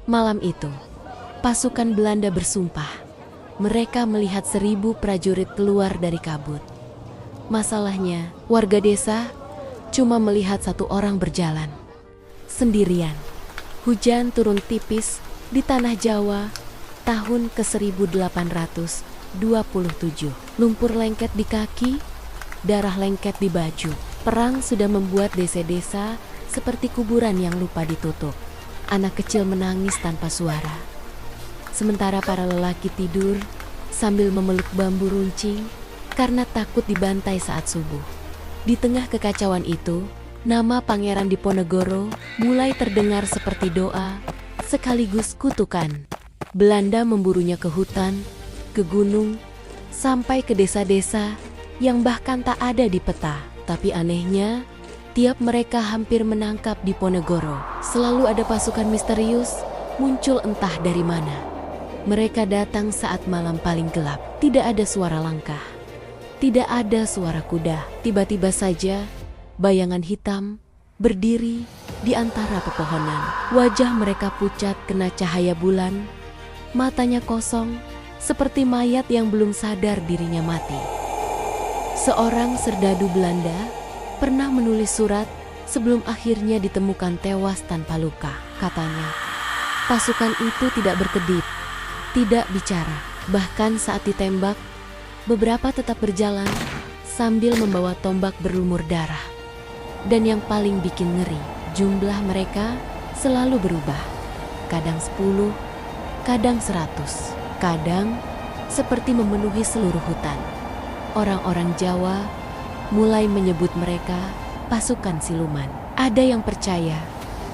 Malam itu, pasukan Belanda bersumpah. Mereka melihat 1000 prajurit keluar dari kabut. Masalahnya, warga desa cuma melihat satu orang berjalan sendirian. Hujan turun tipis di tanah Jawa tahun ke-1827. Lumpur lengket di kaki, darah lengket di baju. Perang sudah membuat desa-desa seperti kuburan yang lupa ditutup. Anak kecil menangis tanpa suara, sementara para lelaki tidur sambil memeluk bambu runcing karena takut dibantai saat subuh. Di tengah kekacauan itu, nama Pangeran Diponegoro mulai terdengar seperti doa sekaligus kutukan. Belanda memburunya ke hutan, ke gunung, sampai ke desa-desa yang bahkan tak ada di peta. Tapi anehnya, tiap mereka hampir menangkap Diponegoro, selalu ada pasukan misterius muncul entah dari mana. Mereka datang saat malam paling gelap. Tidak ada suara langkah, tidak ada suara kuda. Tiba-tiba saja, bayangan hitam berdiri di antara pepohonan. Wajah mereka pucat kena cahaya bulan, matanya kosong seperti mayat yang belum sadar dirinya mati. Seorang serdadu Belanda pernah menulis surat sebelum akhirnya ditemukan tewas tanpa luka. Katanya, pasukan itu tidak berkedip, tidak bicara. Bahkan saat ditembak, beberapa tetap berjalan sambil membawa tombak berlumur darah. Dan yang paling bikin ngeri, jumlah mereka selalu berubah. Kadang 10, kadang 100, kadang seperti memenuhi seluruh hutan. Orang-orang Jawa mulai menyebut mereka pasukan siluman. Ada yang percaya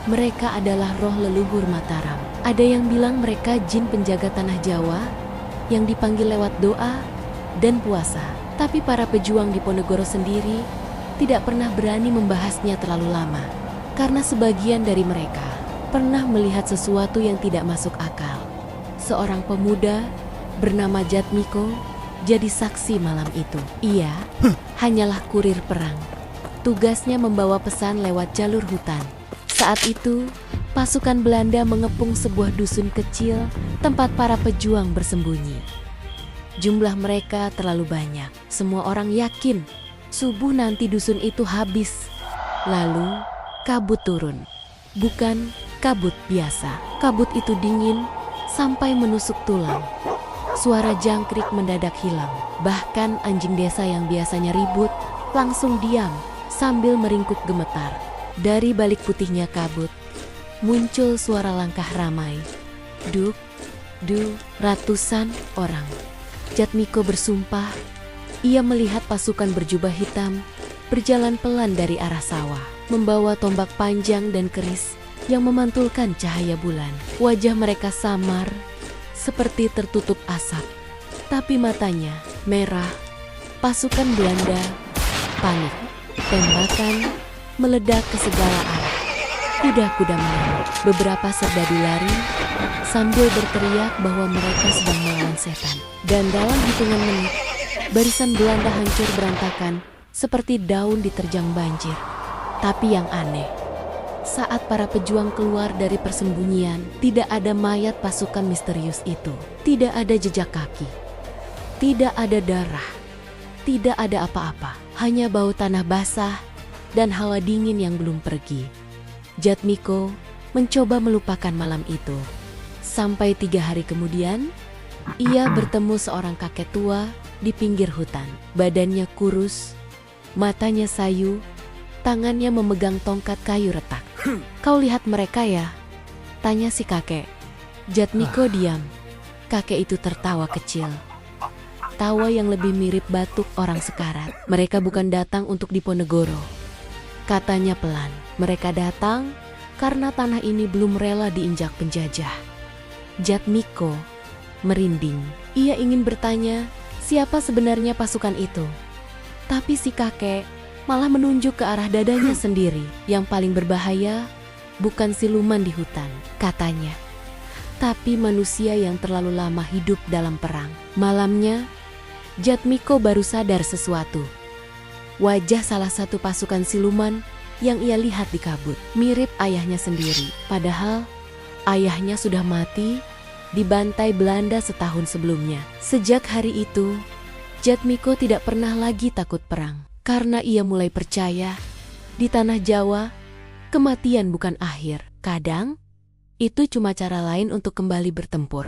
mereka adalah roh leluhur Mataram. Ada yang bilang mereka jin penjaga tanah Jawa yang dipanggil lewat doa dan puasa. Tapi para pejuang Diponegoro sendiri tidak pernah berani membahasnya terlalu lama, karena sebagian dari mereka pernah melihat sesuatu yang tidak masuk akal. Seorang pemuda bernama Jatmiko jadi saksi malam itu. Ia hanyalah kurir perang. Tugasnya membawa pesan lewat jalur hutan. Saat itu, pasukan Belanda mengepung sebuah dusun kecil tempat para pejuang bersembunyi. Jumlah mereka terlalu banyak. Semua orang yakin subuh nanti dusun itu habis. Lalu, kabut turun. Bukan kabut biasa. Kabut itu dingin sampai menusuk tulang. Suara jangkrik mendadak hilang. Bahkan anjing desa yang biasanya ribut langsung diam sambil meringkuk gemetar. Dari balik putihnya kabut, muncul suara langkah ramai. Duk, duk, ratusan orang. Jatmiko bersumpah, ia melihat pasukan berjubah hitam berjalan pelan dari arah sawah, membawa tombak panjang dan keris yang memantulkan cahaya bulan. Wajah mereka samar, seperti tertutup asap, tapi matanya merah. Pasukan Belanda panik. Tembakan meledak ke segala arah. Kuda-kuda mengamuk. Beberapa serdadu lari sambil berteriak bahwa mereka sedang melawan setan. Dan dalam hitungan menit, barisan Belanda hancur berantakan seperti daun diterjang banjir. Tapi yang aneh, saat para pejuang keluar dari persembunyian, tidak ada mayat pasukan misterius itu. Tidak ada jejak kaki, tidak ada darah, tidak ada apa-apa. Hanya bau tanah basah dan hawa dingin yang belum pergi. Jatmiko mencoba melupakan malam itu. Sampai 3 hari kemudian, ia bertemu seorang kakek tua di pinggir hutan. Badannya kurus, matanya sayu, tangannya memegang tongkat kayu retak. "Kau lihat mereka ya?" tanya si kakek. Jatmiko diam. Kakek itu tertawa kecil. Tawa yang lebih mirip batuk orang sekarat. "Mereka bukan datang untuk Diponegoro," katanya pelan. "Mereka datang karena tanah ini belum rela diinjak penjajah." Jatmiko merinding. Ia ingin bertanya siapa sebenarnya pasukan itu. Tapi si kakek malah menunjuk ke arah dadanya sendiri. "Yang paling berbahaya bukan siluman di hutan," katanya, "tapi manusia yang terlalu lama hidup dalam perang." Malamnya, Jatmiko baru sadar sesuatu. Wajah salah satu pasukan siluman yang ia lihat di kabut mirip ayahnya sendiri. Padahal Ayahnya sudah mati, dibantai Belanda setahun sebelumnya. Sejak hari itu, Jatmiko tidak pernah lagi takut perang. Karena ia mulai percaya, di tanah Jawa, kematian bukan akhir. Kadang, itu cuma cara lain untuk kembali bertempur.